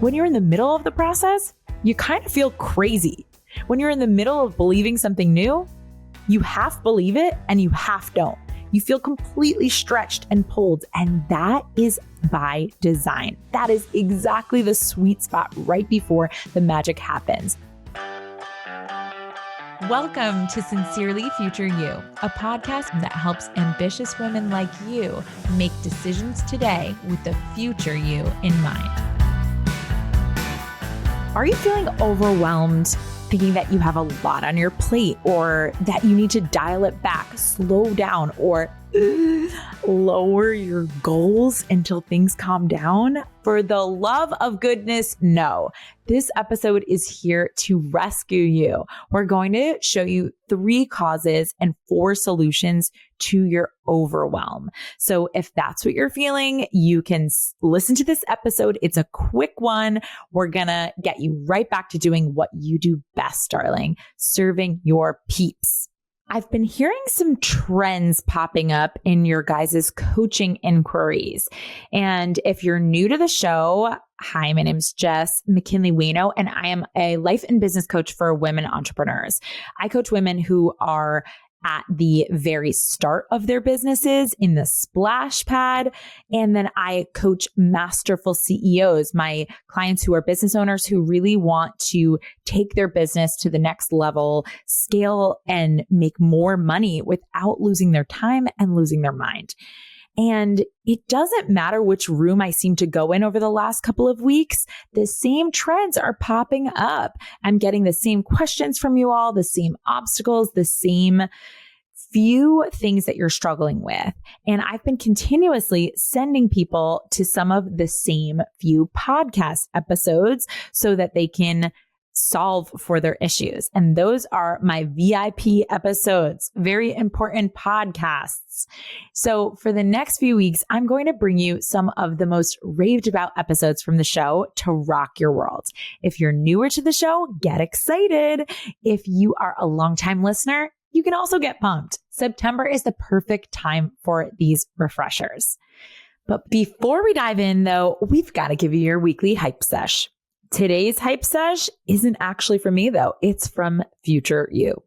When you're in the middle of the process, you kind of feel crazy. When you're in the middle of believing something new, you half believe it and you half don't. You feel completely stretched and pulled, and that is by design. That is exactly the sweet spot right before the magic happens. Welcome to Sincerely Future You, a podcast that helps ambitious women like you make decisions today with the future you in mind. Are you feeling overwhelmed, thinking that you have a lot on your plate, or that you need to dial it back, slow down, or lower your goals until things calm down? For the love of goodness, no. This episode is here to rescue you. We're going to show you 3 causes and 4 solutions to your overwhelm. So if that's what you're feeling, you can listen to this episode. It's a quick one. We're going to get you right back to doing what you do best, darling, serving your peeps. I've been hearing some trends popping up in your guys' coaching inquiries. And if you're new to the show, hi, my name's Jess McKinley-Wino, and I am a life and business coach for women entrepreneurs. I coach women who are at the very start of their businesses in the splash pad. And then I coach masterful CEOs, my clients who are business owners who really want to take their business to the next level, scale, and make more money without losing their time and losing their mind. And it doesn't matter which room I seem to go in over the last couple of weeks, the same trends are popping up. I'm getting the same questions from you all, the same obstacles, the same few things that you're struggling with. And I've been continuously sending people to some of the same few podcast episodes so that they can solve for their issues. And those are my VIP episodes, very important podcasts. So for the next few weeks, I'm going to bring you some of the most raved about episodes from the show to rock your world. If you're newer to the show, get excited. If you are a longtime listener, you can also get pumped. September is the perfect time for these refreshers. But before we dive in though, we've got to give you your weekly hype sesh. Today's hype sesh isn't actually for me though. It's from future you.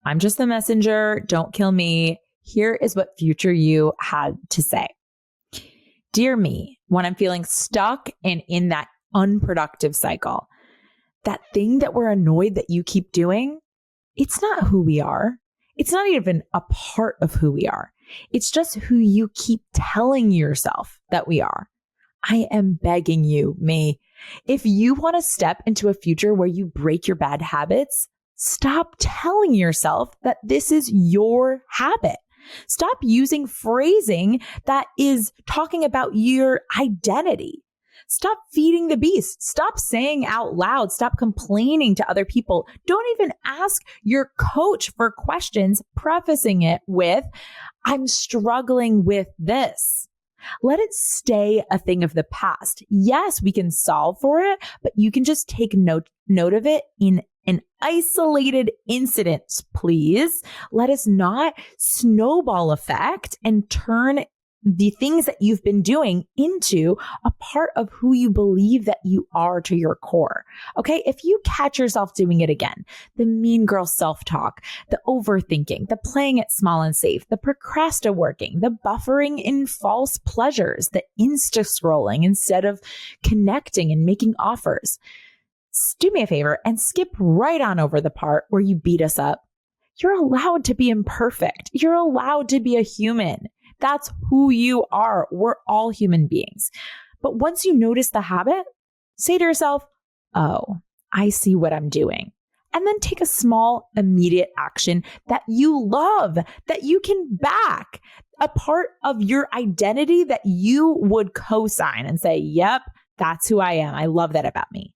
I'm just the messenger. Don't kill me. Here is what future you had to say. Dear me, when I'm feeling stuck and in that unproductive cycle, that thing that we're annoyed that you keep doing, it's not who we are. It's not even a part of who we are. It's just who you keep telling yourself that we are. I am begging you, me. If you want to step into a future where you break your bad habits, stop telling yourself that this is your habit. Stop using phrasing that is talking about your identity. Stop feeding the beast. Stop saying out loud. Stop complaining to other people. Don't even ask your coach for questions, prefacing it with, I'm struggling with this. Let it stay a thing of the past. Yes, we can solve for it, but you can just take note of it in an isolated incident, please. Let us not snowball effect and turn the things that you've been doing into a part of who you believe that you are to your core. Okay. If you catch yourself doing it again, the mean girl self-talk, the overthinking, the playing it small and safe, the procrastinating, the buffering in false pleasures, the Insta scrolling instead of connecting and making offers, do me a favor and skip right on over the part where you beat us up. You're allowed to be imperfect. You're allowed to be a human. That's who you are. We're all human beings. But once you notice the habit, say to yourself, oh, I see what I'm doing. And then take a small, immediate action that you love, that you can back, a part of your identity that you would co-sign and say, yep, that's who I am. I love that about me.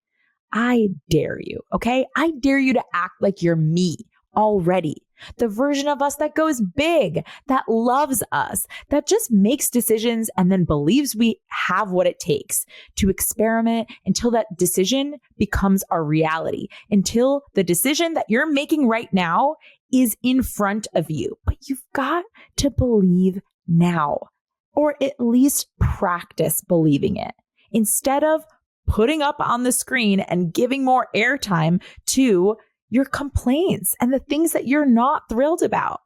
I dare you, okay? I dare you to act like you're me already. The version of us that goes big, that loves us, that just makes decisions and then believes we have what it takes to experiment until that decision becomes our reality, until the decision that you're making right now is in front of you. But you've got to believe now, or at least practice believing it instead of putting up on the screen and giving more airtime to your complaints and the things that you're not thrilled about.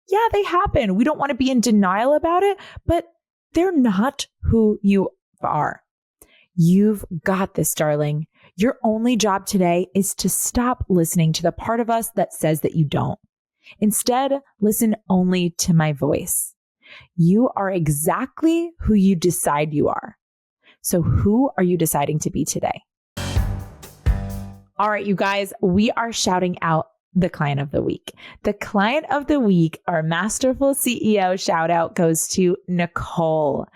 Yeah, they happen. We don't want to be in denial about it, but they're not who you are. You've got this, darling. Your only job today is to stop listening to the part of us that says that you don't. Instead, listen only to my voice. You are exactly who you decide you are. So who are you deciding to be today? All right, you guys, we are shouting out the client of the week. The client of the week, our masterful CEO shout out goes to Nicole.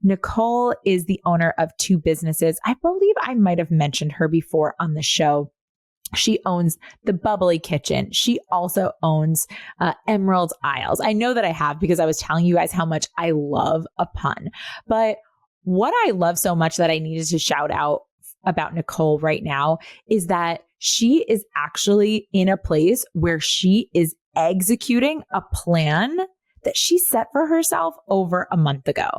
Nicole is the owner of 2 businesses. I believe I might have mentioned her before on the show. She owns the Bubbly Kitchen. She also owns Emerald Isles. I know that I have because I was telling you guys how much I love a pun. But what I love so much that I needed to shout out about Nicole right now is that she is actually in a place where she is executing a plan that she set for herself over a month ago.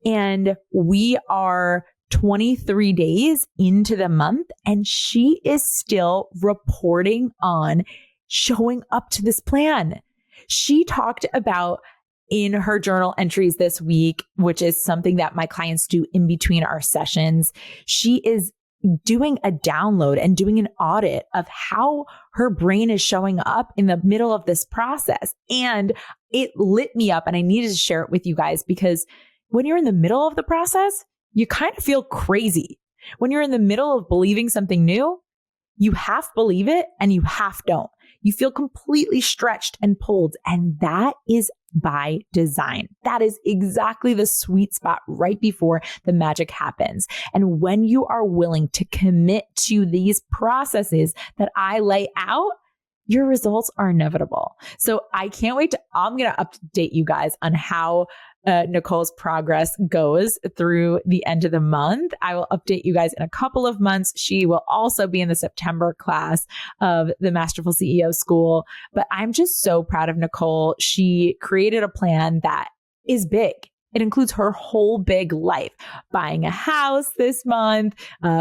And we are 23 days into the month and she is still reporting on showing up to this plan. She talked about in her journal entries this week, which is something that my clients do in between our sessions. She is doing a download and doing an audit of how her brain is showing up in the middle of this process. And it lit me up and I needed to share it with you guys because when you're in the middle of the process, you kind of feel crazy. When you're in the middle of believing something new, you half believe it and you half don't. You feel completely stretched and pulled. And that is by design. That is exactly the sweet spot right before the magic happens. And when you are willing to commit to these processes that I lay out, your results are inevitable. So I can't wait I'm going to update you guys on how Nicole's progress goes through the end of the month. I will update you guys in a couple of months. She will also be in the September class of the Masterful CEO School. But I'm just so proud of Nicole. She created a plan that is big. It includes her whole big life, buying a house this month,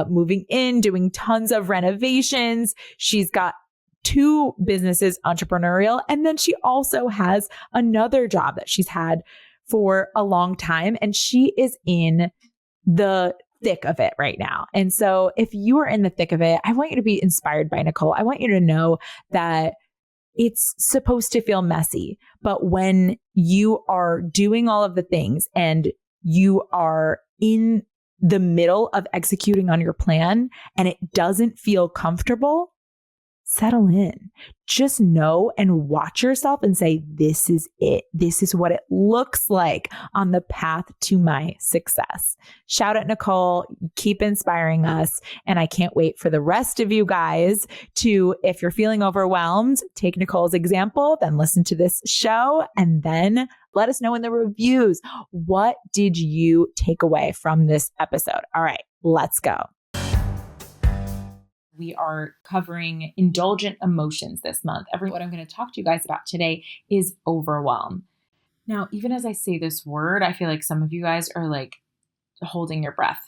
moving in, doing tons of renovations. She's got 2 businesses entrepreneurial. And then she also has another job that she's had for a long time. And she is in the thick of it right now. And so if you are in the thick of it, I want you to be inspired by Nicole. I want you to know that it's supposed to feel messy, but when you are doing all of the things and you are in the middle of executing on your plan and it doesn't feel comfortable, settle in. Just know and watch yourself and say, this is it. This is what it looks like on the path to my success. Shout out Nicole, keep inspiring us. And I can't wait for the rest of you guys to, if you're feeling overwhelmed, take Nicole's example, then listen to this show, and then let us know in the reviews. What did you take away from this episode? All right, let's go. We are covering indulgent emotions this month. What I'm going to talk to you guys about today is overwhelm. Now, even as I say this word, I feel like some of you guys are like holding your breath.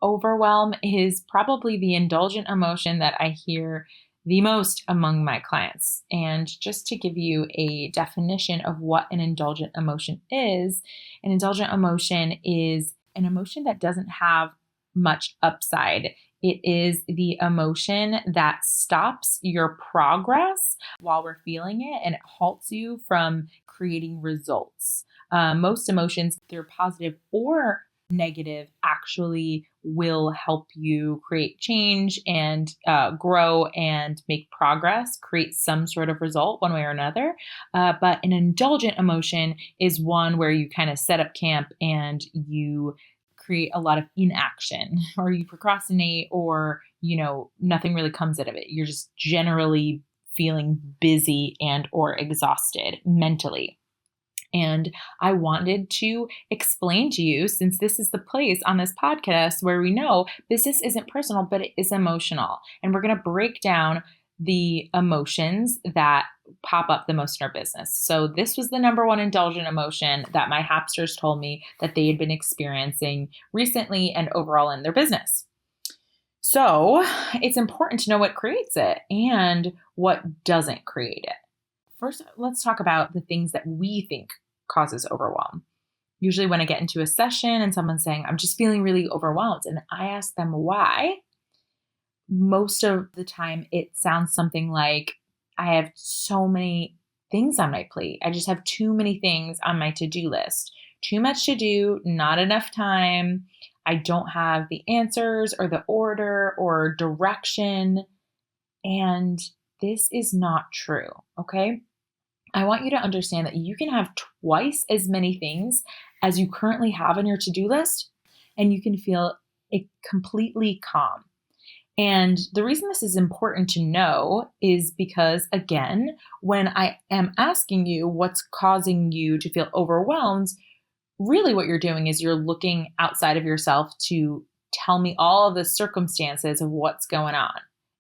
Overwhelm is probably the indulgent emotion that I hear the most among my clients. And just to give you a definition of what an indulgent emotion is, an indulgent emotion is an emotion that doesn't have much upside. It is the emotion that stops your progress while we're feeling it, and it halts you from creating results. Most emotions, they're positive or negative, actually will help you create change and grow and make progress, create some sort of result one way or another. But an indulgent emotion is one where you kind of set up camp and you create a lot of inaction, or you procrastinate, or, nothing really comes out of it. You're just generally feeling busy and or exhausted mentally. And I wanted to explain to you, since this is the place on this podcast where we know business isn't personal, but it is emotional. And we're going to break down the emotions that pop up the most in our business. So this was the number one indulgent emotion that my Hapsters told me that they had been experiencing recently and overall in their business. So it's important to know what creates it and what doesn't create it. First, let's talk about the things that we think causes overwhelm. Usually when I get into a session and someone's saying, I'm just feeling really overwhelmed, and I ask them why, most of the time it sounds something like, I have so many things on my plate. I just have too many things on my to-do list. Too much to do, not enough time. I don't have the answers or the order or direction. And this is not true, okay? I want you to understand that you can have twice as many things as you currently have on your to-do list, and you can feel completely calm. And the reason this is important to know is because, again, when I am asking you what's causing you to feel overwhelmed, really what you're doing is you're looking outside of yourself to tell me all of the circumstances of what's going on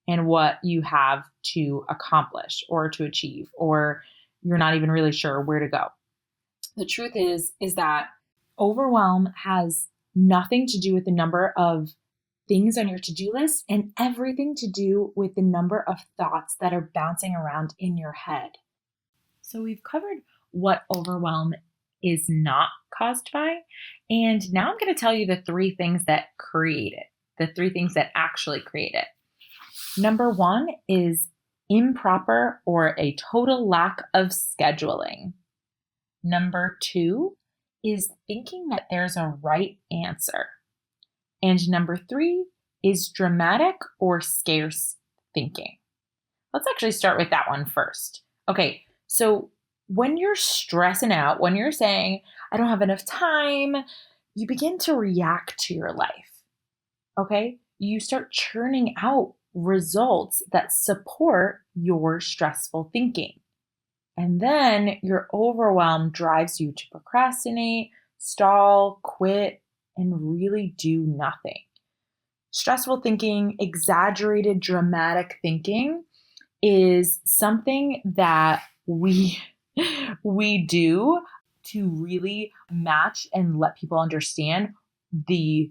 and what you have to accomplish or to achieve, or you're not even really sure where to go. The truth is that overwhelm has nothing to do with the number of things on your to-do list and everything to do with the number of thoughts that are bouncing around in your head. So we've covered what overwhelm is not caused by, and now I'm going to tell you the three things that create it, the three things that actually create it. Number one is improper or a total lack of scheduling. Number two is thinking that there's a right answer. And number three is dramatic or scarce thinking. Let's actually start with that one first. Okay, so when you're stressing out, when you're saying, I don't have enough time, you begin to react to your life. Okay, you start churning out results that support your stressful thinking. And then your overwhelm drives you to procrastinate, stall, quit, and really do nothing. Stressful thinking, exaggerated, dramatic thinking is something that we do to really match and let people understand the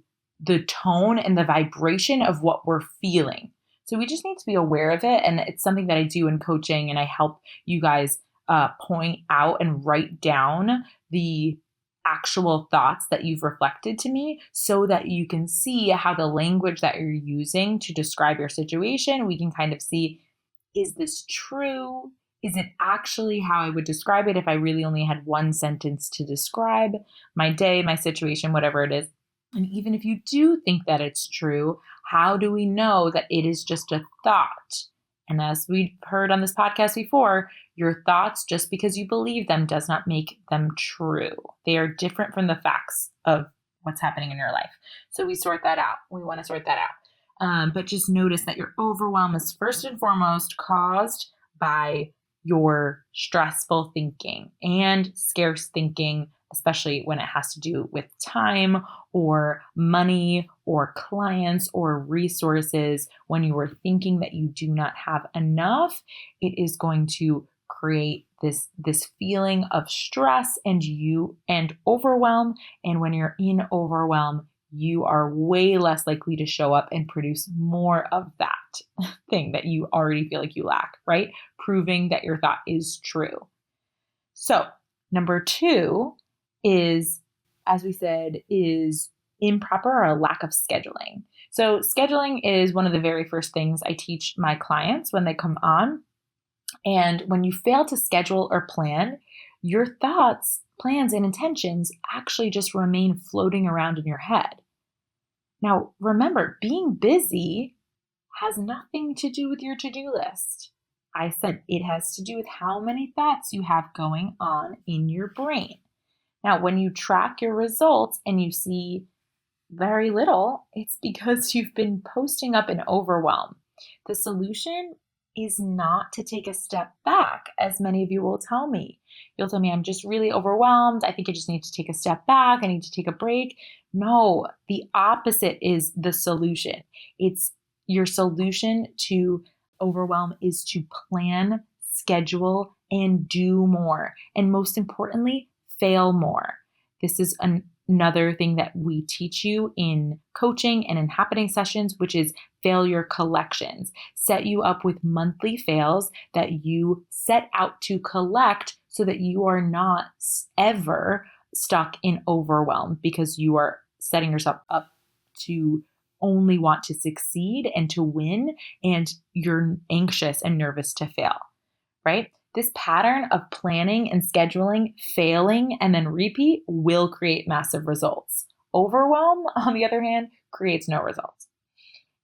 tone and the vibration of what we're feeling. So we just need to be aware of it. And it's something that I do in coaching, and I help you guys point out and write down the actual thoughts that you've reflected to me so that you can see how the language that you're using to describe your situation, we can kind of see, is this true? Is it actually how I would describe it if I really only had one sentence to describe my day, my situation, whatever it is? And even if you do think that it's true, how do we know that it is just a thought? And as we've heard on this podcast before, your thoughts, just because you believe them, does not make them true. They are different from the facts of what's happening in your life. So we sort that out. We want to sort that out. But just notice that your overwhelm is first and foremost caused by your stressful thinking and scarce thinking, especially when it has to do with time or money or clients or resources. When you are thinking that you do not have enough, it is going to create this feeling of stress and overwhelm. And when you're in overwhelm, you are way less likely to show up and produce more of that thing that you already feel like you lack, right? Proving that your thought is true. So number two is, as we said, is improper or a lack of scheduling. So scheduling is one of the very first things I teach my clients when they come on. And when you fail to schedule or plan, your thoughts, plans, and intentions actually just remain floating around in your head. Now, remember, being busy has nothing to do with your to-do list. I said it has to do with how many thoughts you have going on in your brain. Now, when you track your results and you see very little, it's because you've been posting up an overwhelm. The solution is not to take a step back, as many of you will tell me. You'll tell me, I'm just really overwhelmed. I think I just need to take a step back. I need to take a break. No, the opposite is the solution. It's your solution to overwhelm is to plan, schedule, and do more. And most importantly, fail more. This is another thing that we teach you in coaching and in happening sessions, which is failure collections. Set you up with monthly fails that you set out to collect so that you are not ever stuck in overwhelm because you are setting yourself up to only want to succeed and to win, and you're anxious and nervous to fail, right? This pattern of planning and scheduling, failing, and then repeat will create massive results. Overwhelm, on the other hand, creates no results.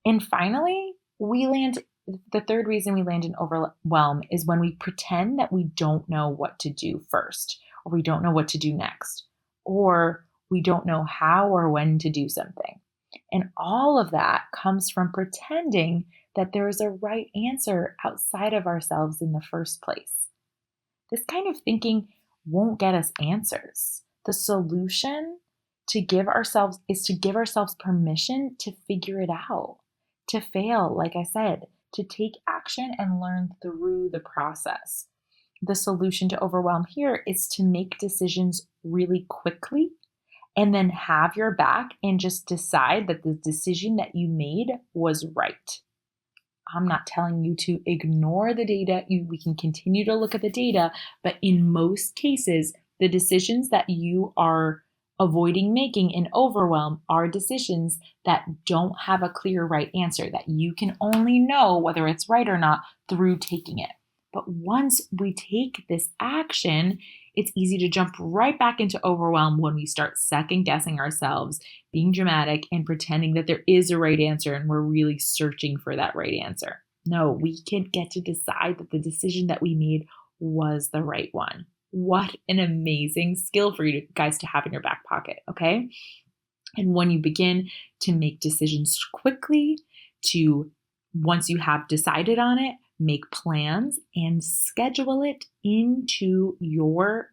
And finally, the third reason we land in overwhelm is when we pretend that we don't know what to do first, or we don't know what to do next, or we don't know how or when to do something. And all of that comes from pretending that there is a right answer outside of ourselves in the first place. This kind of thinking won't get us answers. The solution is to give ourselves permission to figure it out, to fail, like I said, to take action and learn through the process. The solution to overwhelm here is to make decisions really quickly and then have your back and just decide that the decision that you made was right. I'm not telling you to ignore the data. We can continue to look at the data, but in most cases, the decisions that you are avoiding making in overwhelm are decisions that don't have a clear right answer, that you can only know whether it's right or not through taking it. But once we take this action, it's easy to jump right back into overwhelm when we start second guessing ourselves, being dramatic, and pretending that there is a right answer and we're really searching for that right answer. No, we can get to decide that the decision that we made was the right one. What an amazing skill for you guys to have in your back pocket, okay? And when you begin to make decisions quickly, once you have decided on it, make plans and schedule it into your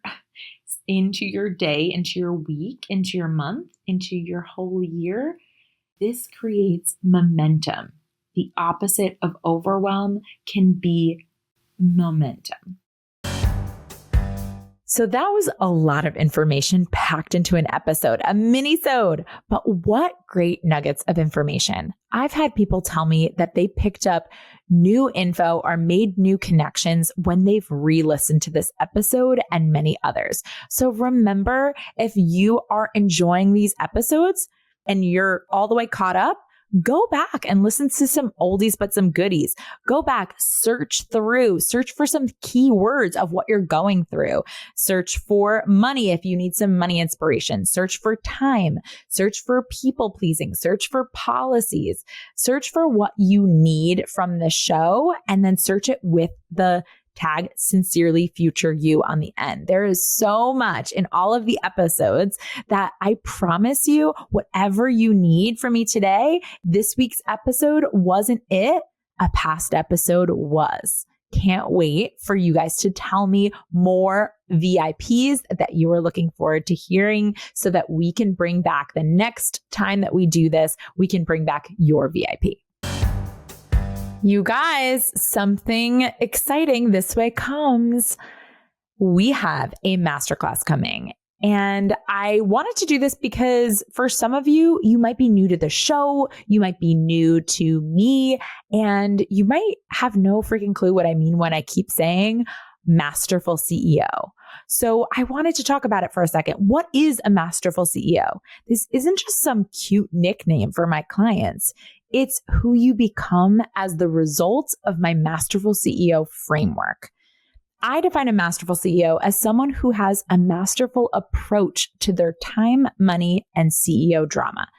day, into your week, into your month, into your whole year. This creates momentum. The opposite of overwhelm can be momentum. So that was a lot of information packed into an episode, a mini-sode. But what great nuggets of information. I've had people tell me that they picked up new info or made new connections when they've re-listened to this episode and many others. So remember, if you are enjoying these episodes and you're all the way caught up, go back and listen to some oldies but some goodies. Go back, search for some keywords of what you're going through. Search for money if you need some money inspiration. Search for time. Search for people pleasing. Search for policies. Search for what you need from the show, and then search it with the tag sincerely future you on the end. There is so much in all of the episodes that I promise you, whatever you need from me today, this week's episode wasn't it. A past episode was. Can't wait for you guys to tell me more VIPs that you are looking forward to hearing so that we can bring back the next time that we do this, we can bring back your VIP. You guys, something exciting this way comes. We have a masterclass coming. And I wanted to do this because for some of you, you might be new to the show, you might be new to me, and you might have no freaking clue what I mean when I keep saying masterful CEO. So I wanted to talk about it for a second. What is a masterful CEO? This isn't just some cute nickname for my clients. It's who you become as the result of my masterful CEO framework. I define a masterful CEO as someone who has a masterful approach to their time, money, and CEO drama.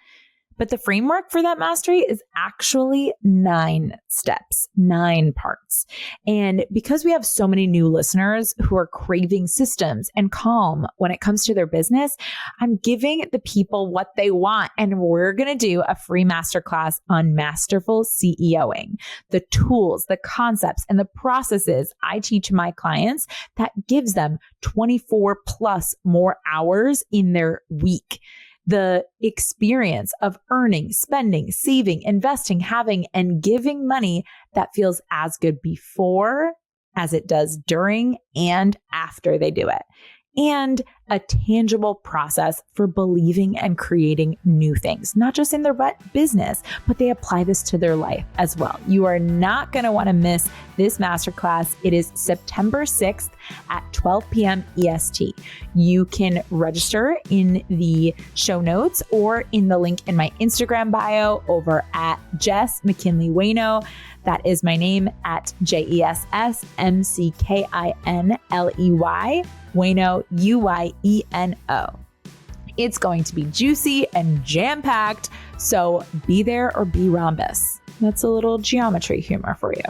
But the framework for that mastery is actually 9 steps, 9 parts. And because we have so many new listeners who are craving systems and calm when it comes to their business, I'm giving the people what they want. And we're going to do a free masterclass on masterful CEOing, the tools, the concepts, and the processes I teach my clients that gives them 24 plus more hours in their week. The experience of earning, spending, saving, investing, having, and giving money that feels as good before as it does during and after they do it. And a tangible process for believing and creating new things, not just in their business, but they apply this to their life as well. You are not going to want to miss this masterclass. It is September 6th at 12 p.m. EST. You can register in the show notes or in the link in my Instagram bio over at Jess McKinley Wayno. That is my name at JessMckinley, Wayno, Uyeno. It's going to be juicy and jam-packed, so be there or be rhombus. That's a little geometry humor for you.